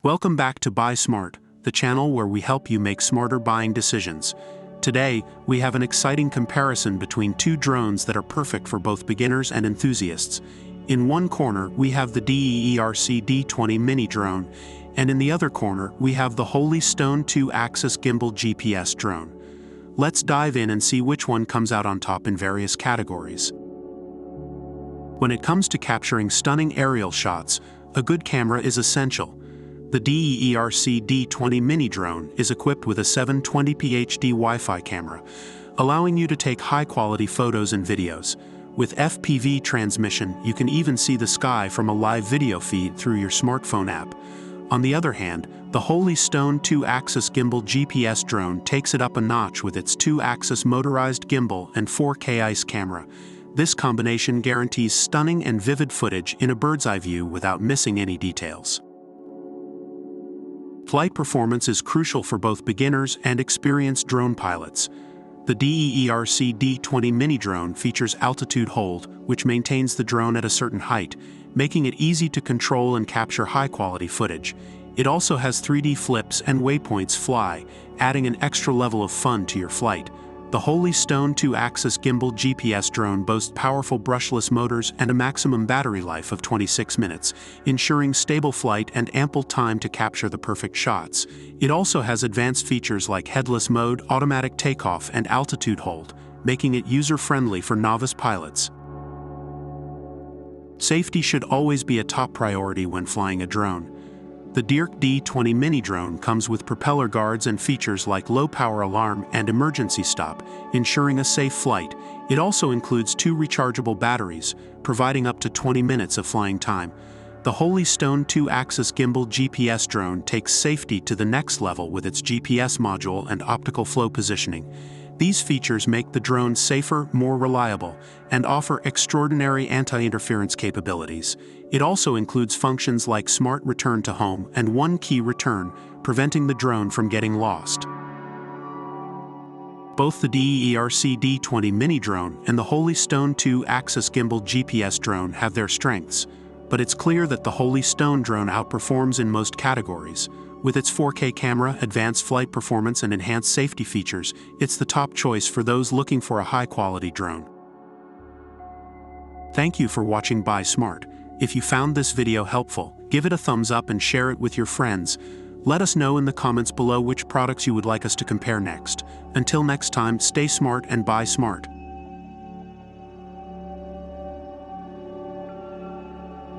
Welcome back to Buy Smart, the channel where we help you make smarter buying decisions. Today, we have an exciting comparison between two drones that are perfect for both beginners and enthusiasts. In one corner, we have the DEERC D20 Mini Drone, and in the other corner, we have the Holy Stone 2 Axis Gimbal GPS Drone. Let's dive in and see which one comes out on top in various categories. When it comes to capturing stunning aerial shots, a good camera is essential. The DEERC D20 Mini Drone is equipped with a 720p HD Wi-Fi camera, allowing you to take high-quality photos and videos. With FPV transmission, you can even see the sky from a live video feed through your smartphone app. On the other hand, the Holy Stone 2 Axis Gimbal GPS Drone takes it up a notch with its 2-axis motorized gimbal and 4K EIS camera. This combination guarantees stunning and vivid footage in a bird's-eye view without missing any details. Flight performance is crucial for both beginners and experienced drone pilots. The DEERC D20 Mini Drone features altitude hold, which maintains the drone at a certain height, making it easy to control and capture high-quality footage. It also has 3D Flips and Waypoints Fly, adding an extra level of fun to your flight. The Holy Stone 2 Axis Gimbal GPS Drone boasts powerful brushless motors and a maximum battery life of 26 minutes, ensuring stable flight and ample time to capture the perfect shots. It also has advanced features like headless mode, automatic takeoff, and altitude hold, making it user-friendly for novice pilots. Safety should always be a top priority when flying a drone. The DEERC D20 Mini Drone comes with propeller guards and features like low-power alarm and emergency stop, ensuring a safe flight. It also includes 2 rechargeable batteries, providing up to 20 minutes of flying time. The Holy Stone 2 Axis Gimbal GPS Drone takes safety to the next level with its GPS module and optical flow positioning. These features make the drone safer, more reliable, and offer extraordinary anti-interference capabilities. It also includes functions like Smart Return to Home and One-Key Return, preventing the drone from getting lost. Both the DEERC D20 Mini Drone and the Holy Stone 2 Axis Gimbal GPS Drone have their strengths, but it's clear that the Holy Stone drone outperforms in most categories. With its 4K camera, advanced flight performance, and enhanced safety features, it's the top choice for those looking for a high-quality drone. Thank you for watching Buy Smart. If you found this video helpful, give it a thumbs up and share it with your friends. Let us know in the comments below which products you would like us to compare next. Until next time, stay smart and buy smart.